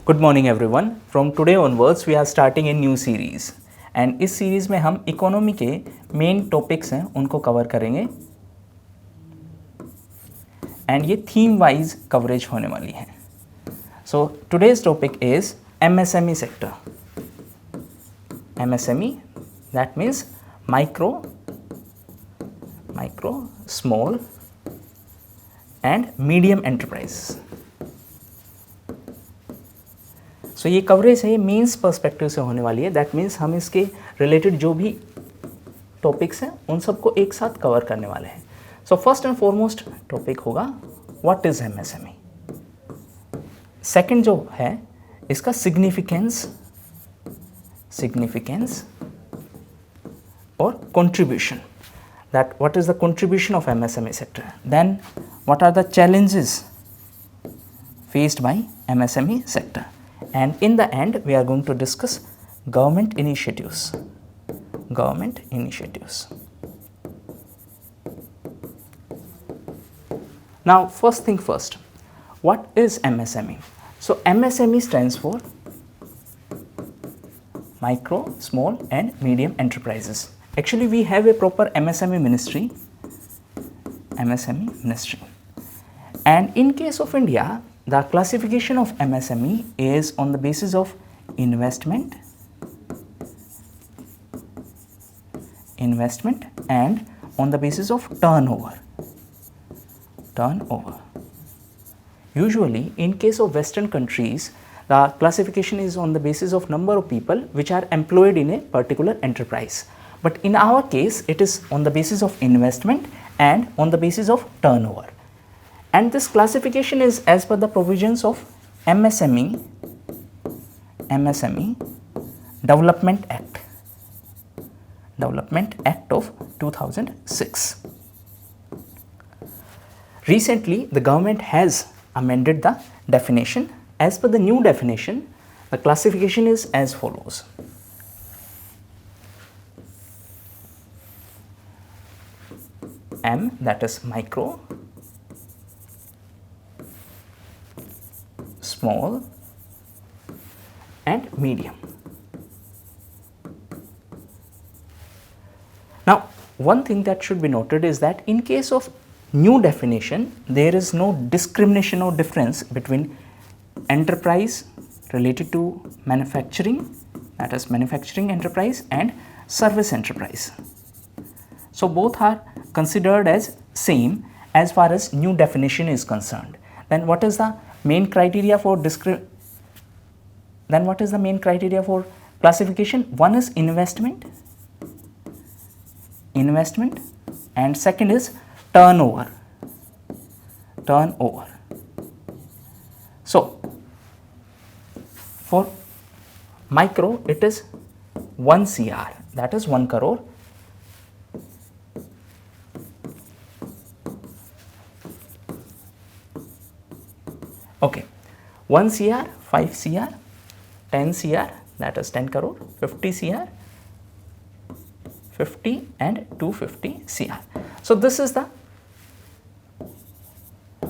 Good morning everyone. From today onwards we are starting a new series and इस series में हम economy के main topics हैं उनको कवर करेंगे एंड ये थीम वाइज कवरेज होने वाली है. So today's topic is MSME sector. MSME that means micro, small and medium enterprises. सो ये कवरेज है, ये मीन्स पर्सपेक्टिव से होने वाली है. दैट मीन्स हम इसके रिलेटेड जो भी टॉपिक्स हैं उन सबको एक साथ कवर करने वाले हैं. So first and foremost topic होगा व्हाट इज MSME. सेकंड जो है इसका सिग्निफिकेंस और contribution. That what is the contribution of MSME sector. Then what are the challenges faced by MSME sector. And in the end, we are going to discuss government initiatives. Now, first thing first, what is MSME? So, MSME stands for micro, small and medium enterprises. Actually, we have a proper MSME ministry. And in case of India, the classification of MSME is on the basis of investment and on the basis of turnover. Usually in case of Western countries, the classification is on the basis of number of people which are employed in a particular enterprise. But in our case, it is on the basis of investment and on the basis of turnover. And this classification is as per the provisions of MSME Development Act of 2006. Recently, the government has amended the definition. As per the new definition, the classification is as follows. M, that is micro, small and medium. Now, one thing that should be noted is that in case of new definition, there is no discrimination or difference between enterprise related to manufacturing, that is manufacturing enterprise, and service enterprise. So both are considered as same as far as new definition is concerned. Then what is the main criteria for classification? One is investment and second is turnover. So for micro it is 1 CR, that is 1 crore. Okay, 1 CR, 5 CR, 10 CR, that is 10 crore, 50 CR, 50 and 250 CR. So this is the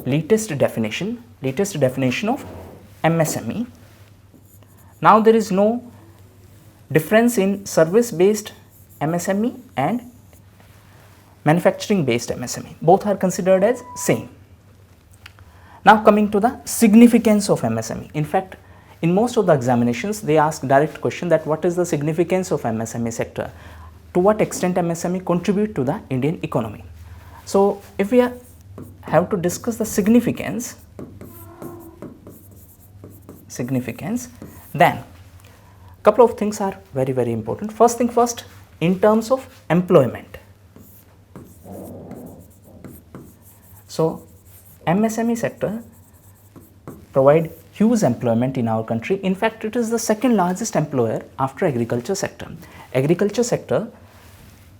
latest definition of MSME. Now there is no difference in service based MSME and manufacturing based MSME. Both are considered as same. Now coming to the significance of MSME. In fact, in most of the examinations, they ask direct question that what is the significance of MSME sector? To what extent MSME contribute to the Indian economy? So if we have to discuss the significance, then couple of things are very important. First thing first, in terms of employment. So MSME sector provide huge employment in our country. In fact, it is the second largest employer after agriculture sector. Agriculture sector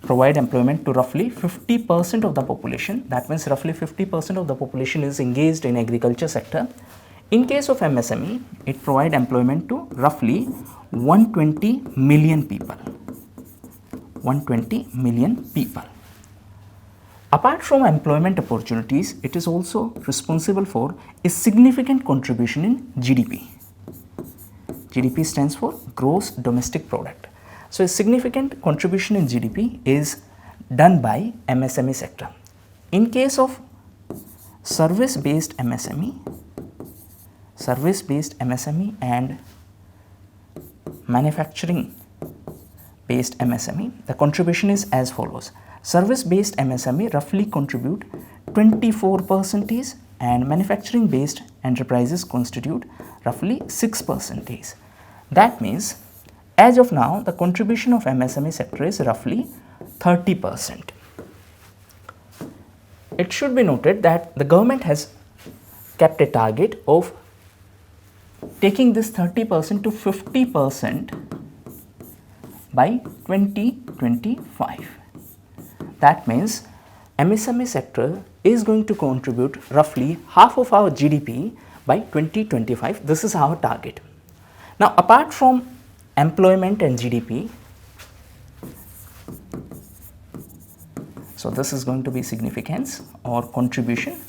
provide employment to roughly 50% of the population. That means roughly 50% of the population is engaged in agriculture sector. In case of MSME, it provide employment to roughly 120 million people. Apart from employment opportunities, it is also responsible for a significant contribution in GDP. GDP stands for gross domestic product. So a significant contribution in GDP is done by MSME sector. In case of service-based MSME and manufacturing based MSME, the contribution is as follows. Service based MSME roughly contribute 24% and manufacturing based enterprises constitute roughly 6%. That means as of now the contribution of MSME sector is roughly 30%. It should be noted that the government has kept a target of taking this 30% to 50% by 2025. That means MSME sector is going to contribute roughly half of our GDP by 2025. This is our target. Now, apart from employment and GDP, so this is going to be significance or contribution.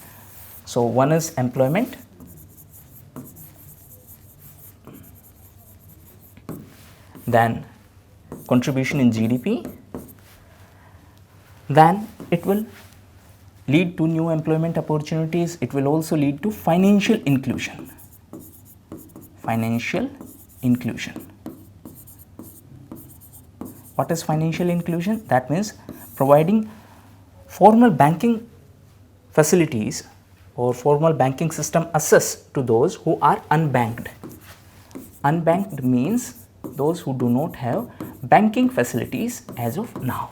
So, one is employment, then contribution in GDP, then it will lead to new employment opportunities. It will also lead to financial inclusion. Financial inclusion. What is financial inclusion? That means providing formal banking facilities or formal banking system access to those who are unbanked. Unbanked means those who do not have banking facilities as of now.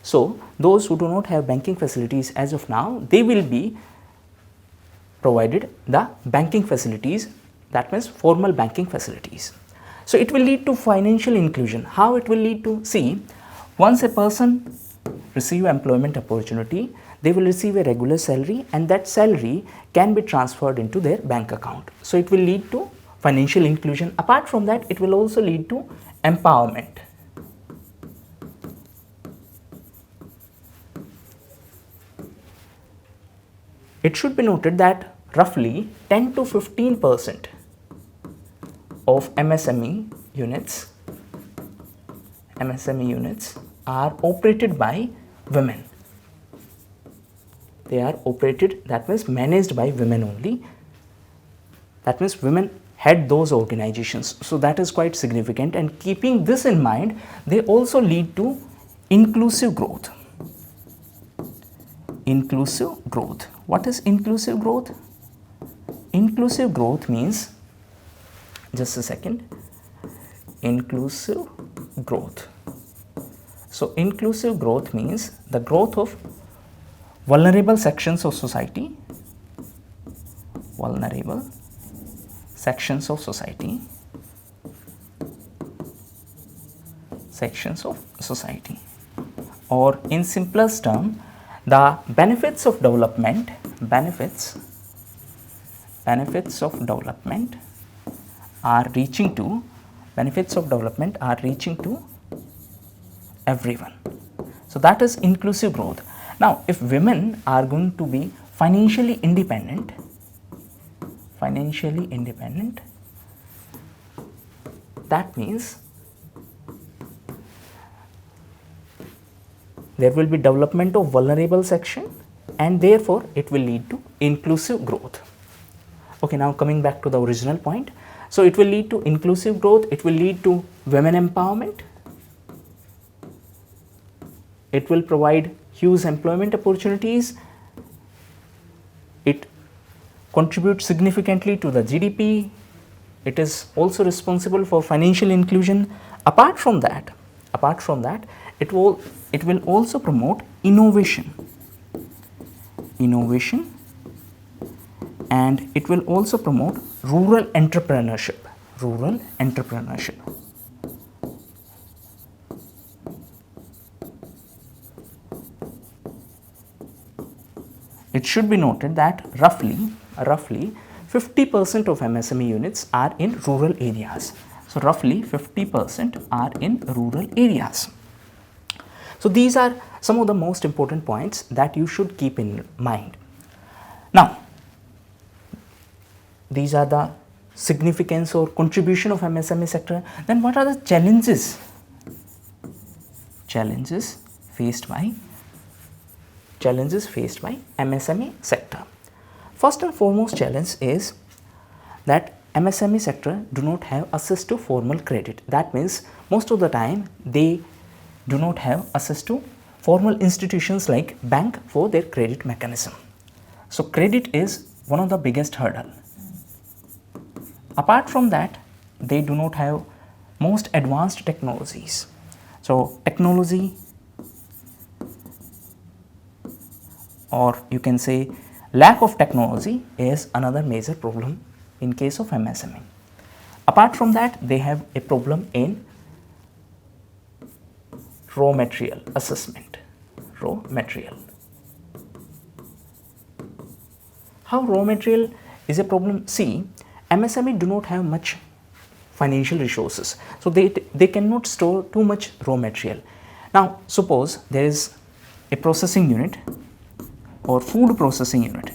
So, those who do not have banking facilities as of now, they will be provided the banking facilities, that means formal banking facilities. So, it will lead to financial inclusion. How it will lead to? See, once a person receive employment opportunity, they will receive a regular salary and that salary can be transferred into their bank account. So, it will lead to financial inclusion. Apart from that, it will also lead to empowerment. It should be noted that roughly 10 to 15% of MSME units are operated by women. They are operated, that means managed by women only. That means women head those organizations. So, that is quite significant, and keeping this in mind, they also lead to inclusive growth. Inclusive growth. What is inclusive growth? Inclusive growth means, just a second, inclusive growth. So, inclusive growth means the growth of vulnerable sections of society, vulnerable sections of society, or in simplest term, the benefits of development, benefits of development are reaching to everyone. So, that is inclusive growth. Now, if women are going to be financially independent, that means there will be development of vulnerable section and therefore it will lead to inclusive growth. Okay, now coming back to the original point. So, it will lead to inclusive growth, it will lead to women empowerment, it will provide huge employment opportunities, it contributes significantly to the GDP, it is also responsible for financial inclusion. Apart from that, it will also promote innovation, and it will also promote rural entrepreneurship. It should be noted that roughly 50% of MSME units are in rural areas. So, roughly 50% are in rural areas. So, these are some of the most important points that you should keep in mind. Now, these are the significance or contribution of MSME sector, then what are the challenges faced by MSME sector? First and foremost challenge is that MSME sector do not have access to formal credit. That means most of the time they do not have access to formal institutions like bank for their credit mechanism. So credit is one of the biggest hurdle. Apart from that, they do not have most advanced technologies. So technology, or you can say lack of technology, is another major problem in case of MSME. Apart from that, they have a problem in raw material assessment. Raw material. How raw material is a problem? See, MSME do not have much financial resources, so they cannot store too much raw material. Now suppose there is a processing unit or food processing unit.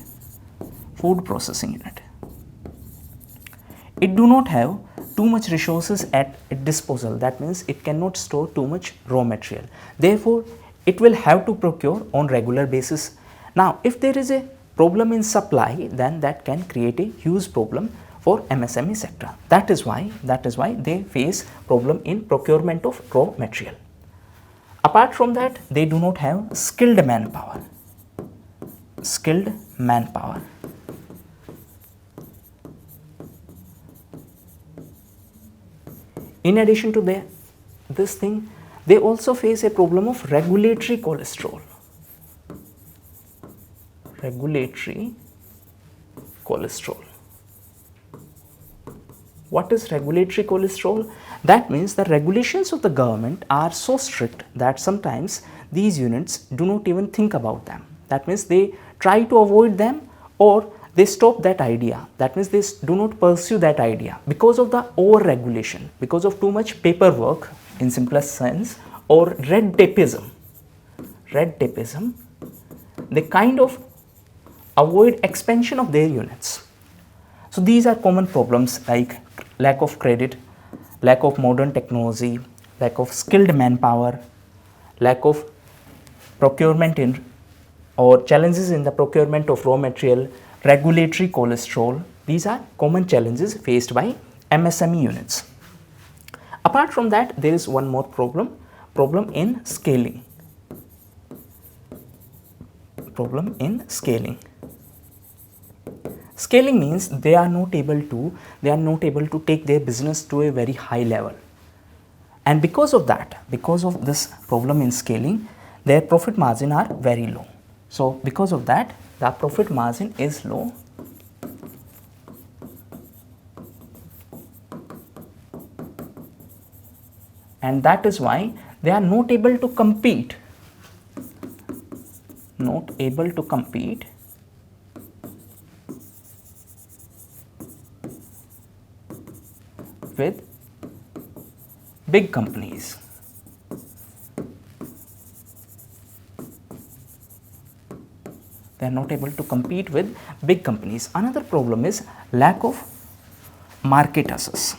It do not have too much resources at its disposal. That means it cannot store too much raw material. Therefore, it will have to procure on regular basis. Now, if there is a problem in supply, then that can create a huge problem for MSME sector. That is why they face problem in procurement of raw material. Apart from that, they do not have skilled manpower. In addition to this thing, they also face a problem of regulatory cholesterol. What is regulatory cholesterol? That means the regulations of the government are so strict that sometimes these units do not even think about them. That means they try to avoid them, or they stop that idea. That means they do not pursue that idea because of the over-regulation, because of too much paperwork in simplest sense, or red tapeism. They kind of avoid expansion of their units. So these are common problems like lack of credit, lack of modern technology, lack of skilled manpower, lack of procurement or challenges in the procurement of raw material, regulatory cholesterol. These are common challenges faced by MSME units. Apart from that, there is one more problem in scaling. Scaling means they are not able to take their business to a very high level. And because of this problem in scaling, their profit margin are very low. So because of that, the profit margin is low. And that is why they are not able to compete with big companies. They are not able to compete with big companies. Another problem is lack of market access.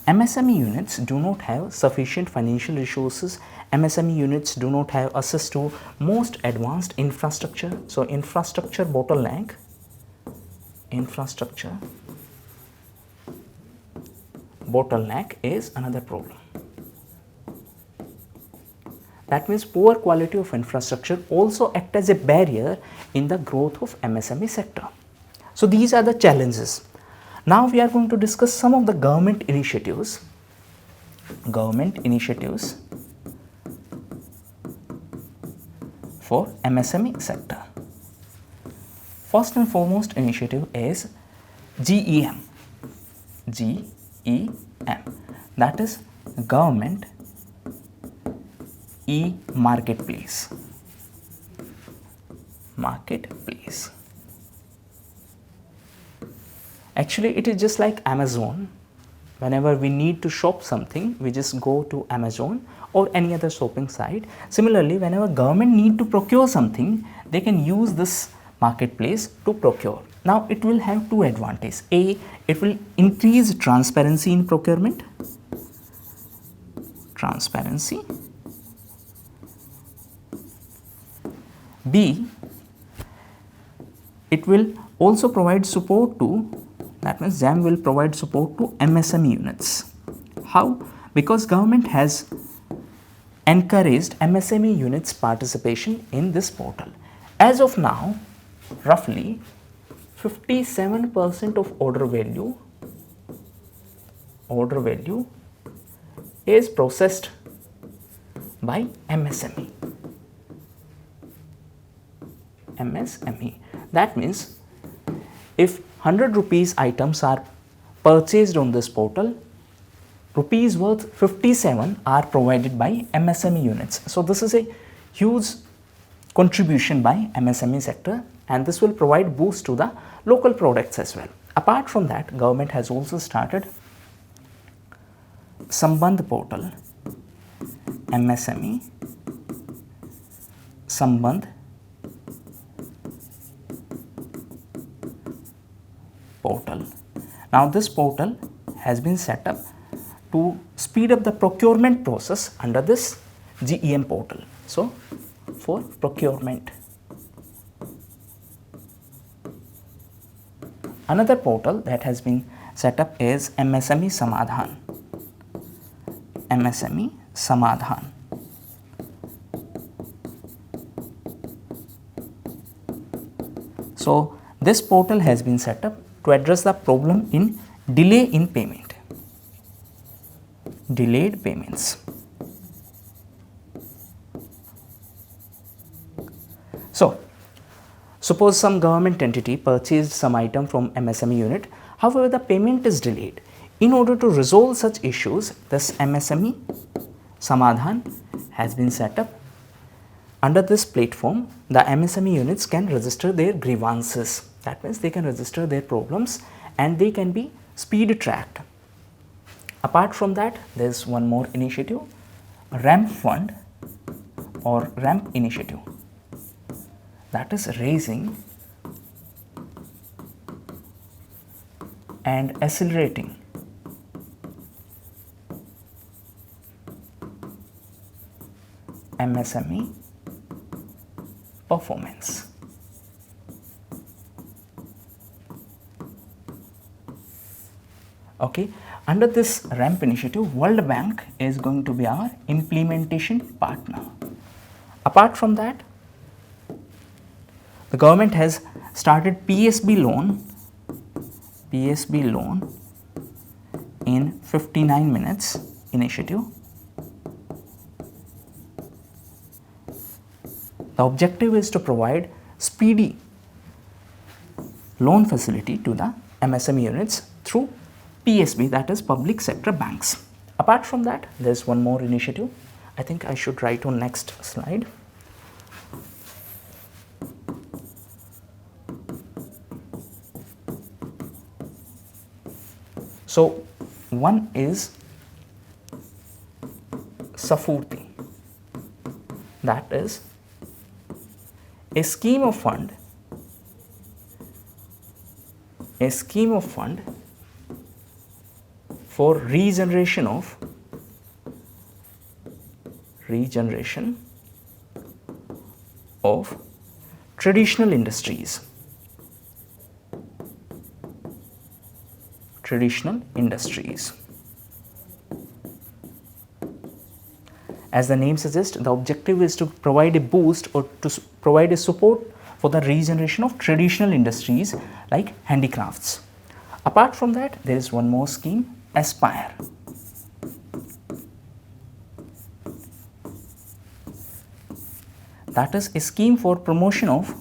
MSME units do not have sufficient financial resources. MSME units do not have access to most advanced infrastructure. So infrastructure bottleneck is another problem. That means poor quality of infrastructure also act as a barrier in the growth of MSME sector. So these are the challenges. Now we are going to discuss some of the government initiatives for MSME sector. First and foremost initiative is GEM. That is Government E-Marketplace. Actually, it is just like Amazon, Whenever we need to shop something, we just go to Amazon or any other shopping site. Similarly, whenever government need to procure something, they can use this marketplace to procure. Now, it will have two advantages. A, it will increase transparency in procurement. Transparency. B, it will also provide support to, that means JAM will provide support to MSME units. How? Because government has encouraged MSME units participation in this portal. As of now, roughly 57% of order value is processed by MSME. That means if 100 rupees items are purchased on this portal, rupees worth 57 are provided by MSME units. So this is a huge contribution by MSME sector, and this will provide boost to the local products as well. Apart from that, government has also started Sambandh portal, MSME Sambandh portal. Now this portal has been set up to speed up the procurement process under this GEM portal. So for procurement. Another portal that has been set up is MSME Samadhan. MSME Samadhan. So this portal has been set up to address the problem in delay in payment. Delayed payments. So, suppose some government entity purchased some item from MSME unit, however the payment is delayed. In order to resolve such issues, this MSME Samadhan has been set up. Under this platform, the MSME units can register their grievances. That means they can register their problems and they can be speed tracked. Apart from that, there is one more initiative, RAMP fund or RAMP initiative, that is raising and accelerating MSME performance. Okay, under this RAMP initiative, World Bank is going to be our implementation partner. Apart from that, the government has started PSB loan in 59 minutes initiative. The objective is to provide speedy loan facility to the MSME units through PSB, that is public sector banks. Apart from that, there is one more initiative. I think I should write on next slide. So one is Safurti, that is a scheme of fund for regeneration of traditional industries. As the name suggests, the objective is to provide a boost or to provide a support for the regeneration of traditional industries like handicrafts. Apart from that, there is one more scheme, Aspire. That is a scheme for promotion of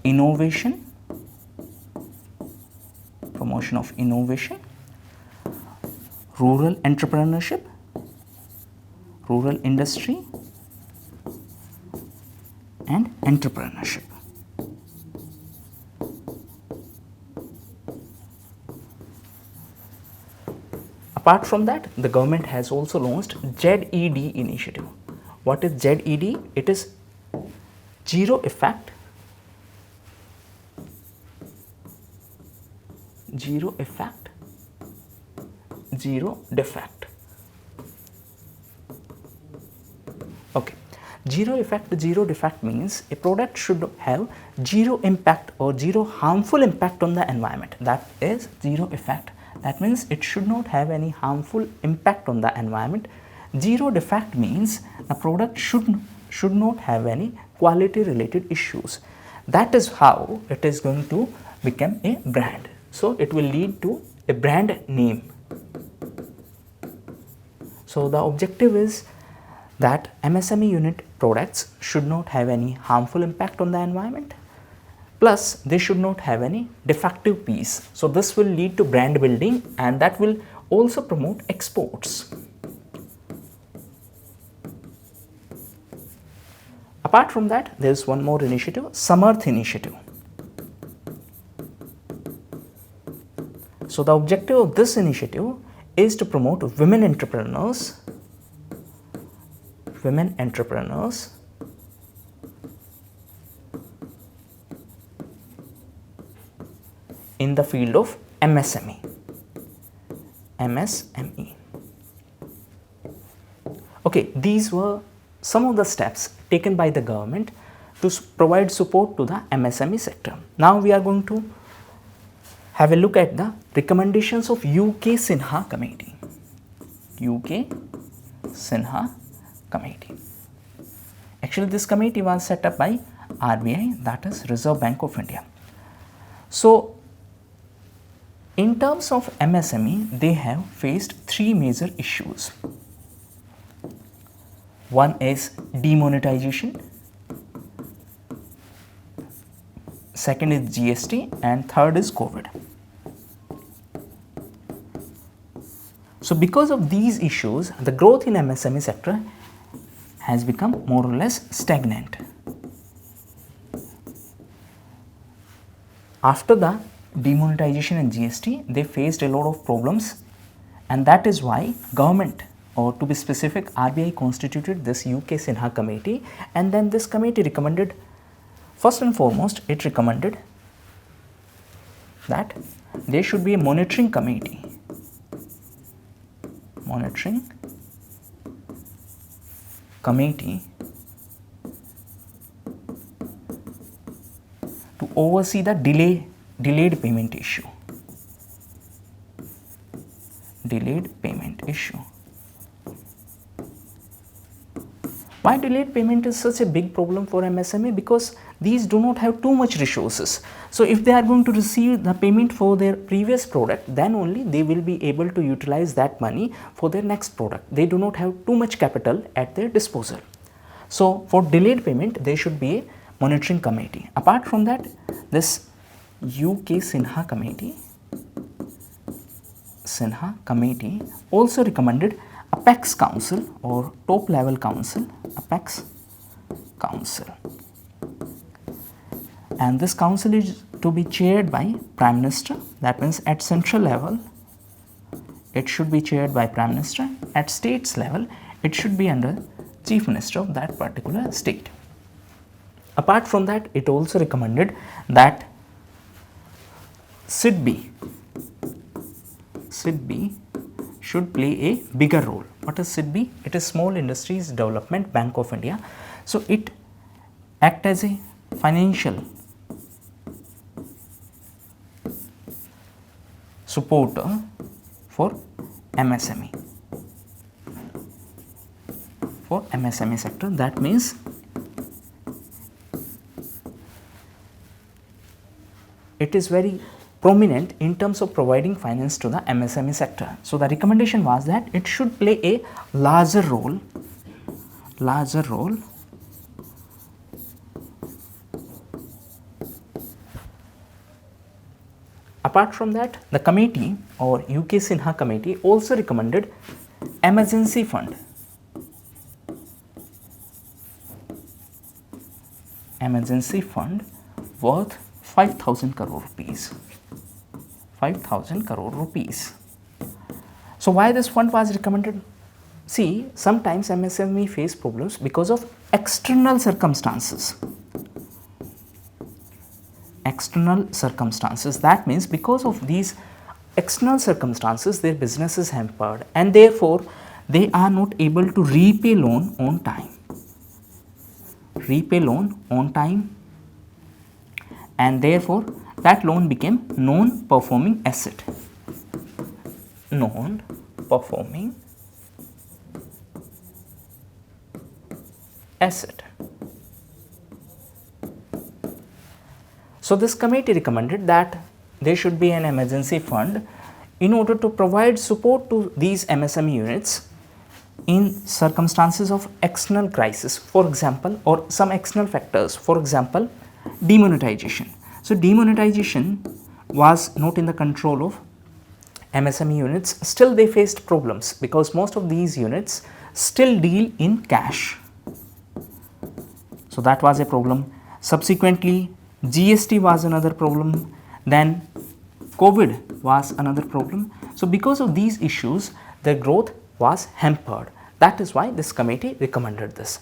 innovation, rural entrepreneurship, rural industry and entrepreneurship. Apart from that, the government has also launched ZED initiative. What is ZED? It is zero effect, zero defect. Okay, zero effect, zero defect means a product should have zero impact or zero harmful impact on the environment. That is zero effect. That means it should not have any harmful impact on the environment. Zero defect means a product should not have any quality related issues. That is how it is going to become a brand. So it will lead to a brand name. So the objective is that MSME unit products should not have any harmful impact on the environment, plus they should not have any defective piece. So this will lead to brand building, and that will also promote exports. Apart from that, there is one more initiative, Samarth initiative. So the objective of this initiative is to promote women entrepreneurs in the field of MSME. Okay, these were some of the steps taken by the government to provide support to the MSME sector. Now we are going to have a look at the recommendations of UK Sinha Committee. UK Sinha Committee. Actually, this committee was set up by RBI, that is Reserve Bank of India. So, in terms of MSME, they have faced three major issues. One is demonetization, second is GST, and third is COVID. So because of these issues, the growth in MSME sector has become more or less stagnant. After the demonetization and GST, they faced a lot of problems, and that is why government, or to be specific, RBI constituted this UK Sinha Committee, and then this committee recommended, first and foremost, it recommended that there should be a monitoring committee. To oversee the delayed payment issue. Why delayed payment is such a big problem for MSME? Because these do not have too much resources. So if they are going to receive the payment for their previous product, then only they will be able to utilize that money for their next product. They do not have too much capital at their disposal. So for delayed payment, there should be a monitoring committee. Apart from that, this UK Sinha Committee also recommended Apex Council or top level council, Apex Council. And this council is to be chaired by Prime Minister. That means at central level, it should be chaired by Prime Minister. At states level, it should be under Chief Minister of that particular state. Apart from that, it also recommended that SIDBI should play a bigger role. What is SIDBI? It is Small Industries Development Bank of India. So it acts as a financial supporter for MSME. For MSME sector, that means it is very prominent in terms of providing finance to the MSME sector. So the recommendation was that it should play a larger role. Apart from that, the committee or UK Sinha Committee also recommended emergency fund. Emergency fund worth 5,000 crore rupees. 5,000 crore rupees. So why this fund was recommended? See, sometimes MSME face problems because of external circumstances. External circumstances, that means because of these external circumstances their business is hampered and therefore they are not able to repay loan on time. Repay loan on time, and therefore that loan became non-performing asset. Non-performing asset. So this committee recommended that there should be an emergency fund in order to provide support to these MSME units in circumstances of external crisis, for example, or some external factors, for example, demonetization. So demonetization was not in the control of MSME units, still they faced problems because most of these units still deal in cash. So that was a problem. Subsequently, GST was another problem, then COVID was another problem. So because of these issues, their growth was hampered. That is why this committee recommended this.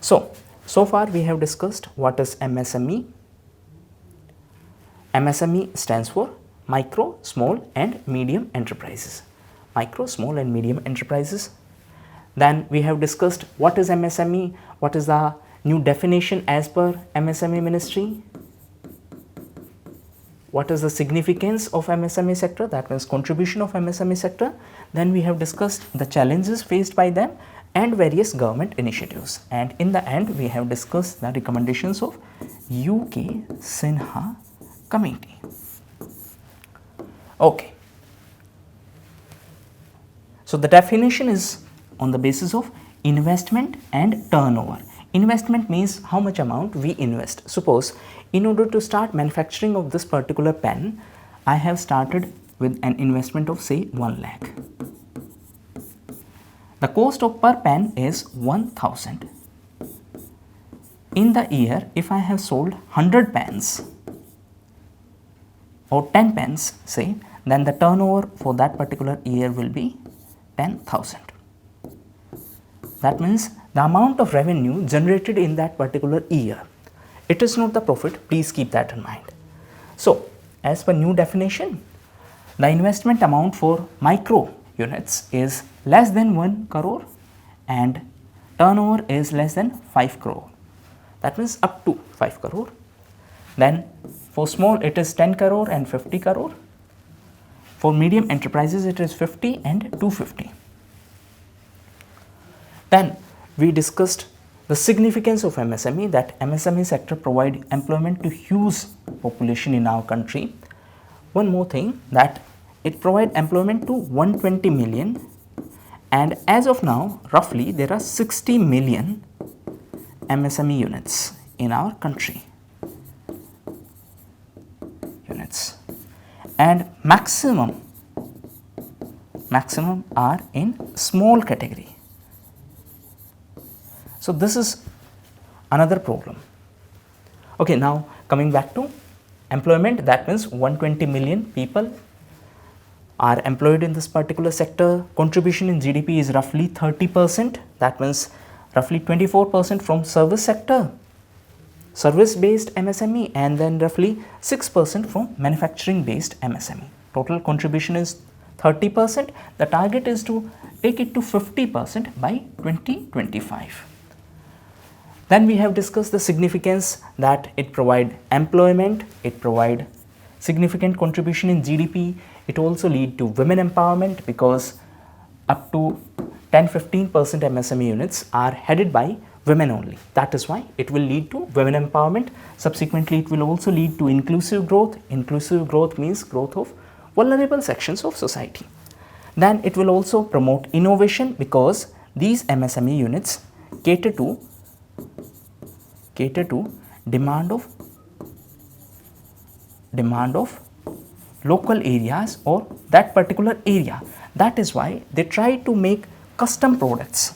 So far we have discussed what is MSME. MSME stands for micro, small and medium enterprises. Micro, small and medium enterprises. Then we have discussed what is MSME, what is the new definition as per MSME ministry. What is the significance of MSME sector, that means contribution of MSME sector. Then we have discussed the challenges faced by them and various government initiatives. And in the end, we have discussed the recommendations of UK Sinha committee. Okay. So the definition is on the basis of investment and turnover. Investment means how much amount we invest. Suppose in order to start manufacturing of this particular pen, I have started with an investment of say 1 lakh. The cost of per pen is 1000. In the year, if I have sold 100 pens or 10 pens say, then the turnover for that particular year will be 10,000. That means the amount of revenue generated in that particular year. It is not the profit, please keep that in mind. So, as per new definition, the investment amount for micro units is less than 1 crore and turnover is less than 5 crore. That means up to 5 crore. Then for small it is 10 crore and 50 crore. For medium enterprises it is 50 and 250. Then we discussed the significance of MSME, that MSME sector provide employment to huge population in our country. One more thing, that it provide employment to 120 million, and as of now roughly there are 60 million MSME units in our country. Units, and maximum are in small category. So this is another problem. Okay, now coming back to employment, that means 120 million people are employed in this particular sector. Contribution in GDP is roughly 30%. That means roughly 24% from service sector, service based MSME, and then roughly 6% from manufacturing based MSME. Total contribution is 30%. The target is to take it to 50% by 2025. Then we have discussed the significance that it provide employment, it provide significant contribution in GDP, it also lead to women empowerment because up to 10-15% MSME units are headed by women only. That is why it will lead to women empowerment. Subsequently, it will also lead to inclusive growth. Inclusive growth means growth of vulnerable sections of society. Then it will also promote innovation because these MSME units cater to demand of local areas or that particular area. That is why they try to make custom products,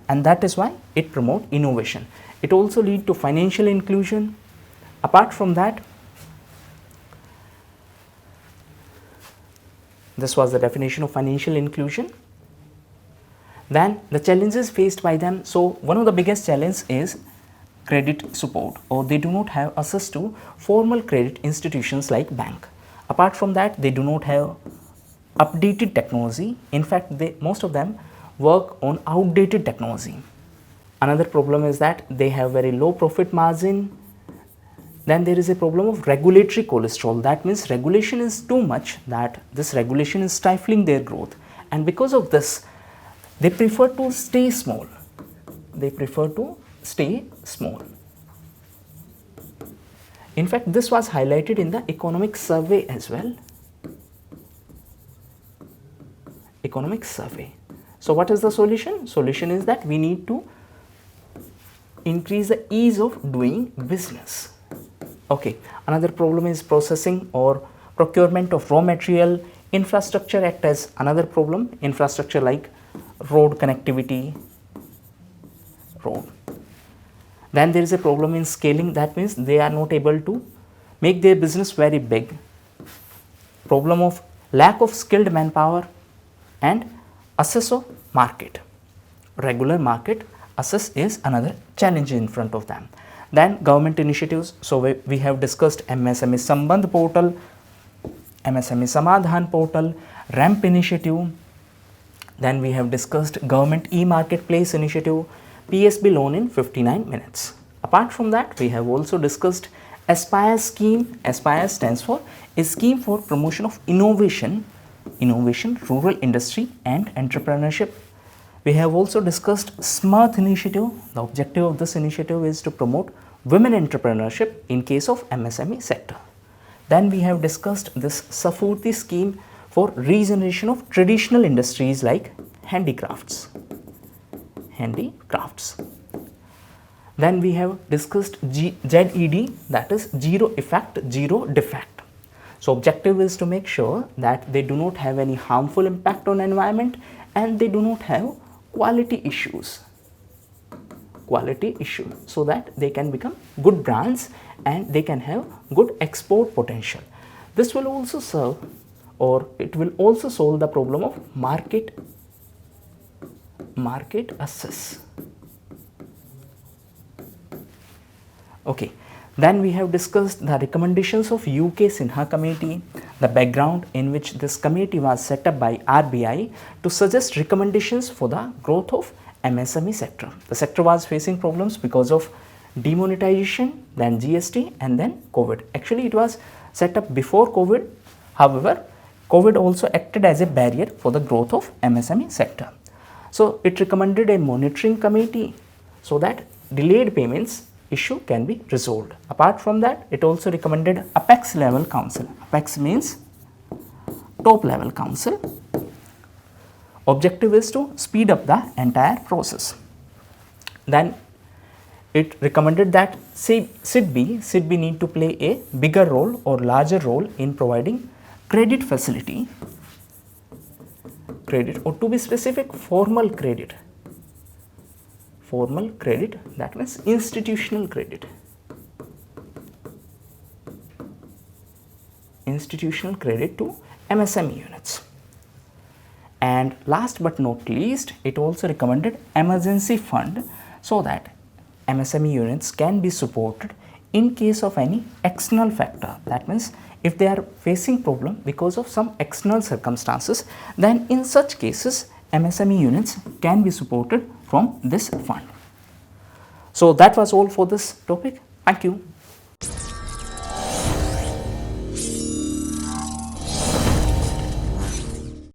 and that is why it promote innovation. It also lead to financial inclusion. Apart from that, This was the definition of financial inclusion. Then the challenges faced by them. So one of the biggest challenges is credit support, or they do not have access to formal credit institutions like bank. Apart from that, they do not have updated technology. In fact, most of them work on outdated technology. Another problem is that they have very low profit margin. Then there is a problem of regulatory cholesterol. That means regulation is too much, that this regulation is stifling their growth, and because of this they prefer to stay small. They prefer to stay small. In fact, this was highlighted in the economic survey as well. Economic survey. So what is the solution? Solution is that we need to increase the ease of doing business. Okay, another problem is processing or procurement of raw material. Infrastructure act as another problem. Infrastructure like road connectivity, road. Then there is a problem in scaling. That means they are not able to make their business very big. Problem of lack of skilled manpower and access of market. Regular market access is another challenge in front of them. Then government initiatives. So we have discussed MSME Sambandh portal, MSME Samadhan portal, RAMP initiative. Then we have discussed government e-marketplace initiative, PSB loan in 59 minutes. Apart from that, we have also discussed Aspire scheme. Aspire stands for a scheme for promotion of innovation, rural industry and entrepreneurship. We have also discussed SMART initiative. The objective of this initiative is to promote women entrepreneurship in case of MSME sector. Then we have discussed this Safurti scheme for regeneration of traditional industries like handicrafts. Then we have discussed ZED, that is zero effect, zero defect. So objective is to make sure that they do not have any harmful impact on environment and they do not have quality issues, so that they can become good brands and they can have good export potential. This will also serve, or it will also solve the problem of market access. Okay, then we have discussed the recommendations of UK Sinha committee, the background in which this committee was set up by RBI to suggest recommendations for the growth of MSME sector. The sector was facing problems because of demonetization, then GST and then COVID. Actually, it was set up before COVID. However, COVID also acted as a barrier for the growth of MSME sector. So it recommended a monitoring committee so that delayed payments issue can be resolved. Apart from that, it also recommended apex level council. Apex means top level council. Objective is to speed up the entire process. Then it recommended that SIDBI need to play a bigger role or larger role in providing credit facility, or to be specific, formal credit, that means institutional credit, to MSME units. And last but not least, it also recommended emergency fund so that MSME units can be supported in case of any external factor. That means if they are facing problem because of some external circumstances, then in such cases MSME units can be supported from this fund. So that was all for this topic. Thank you.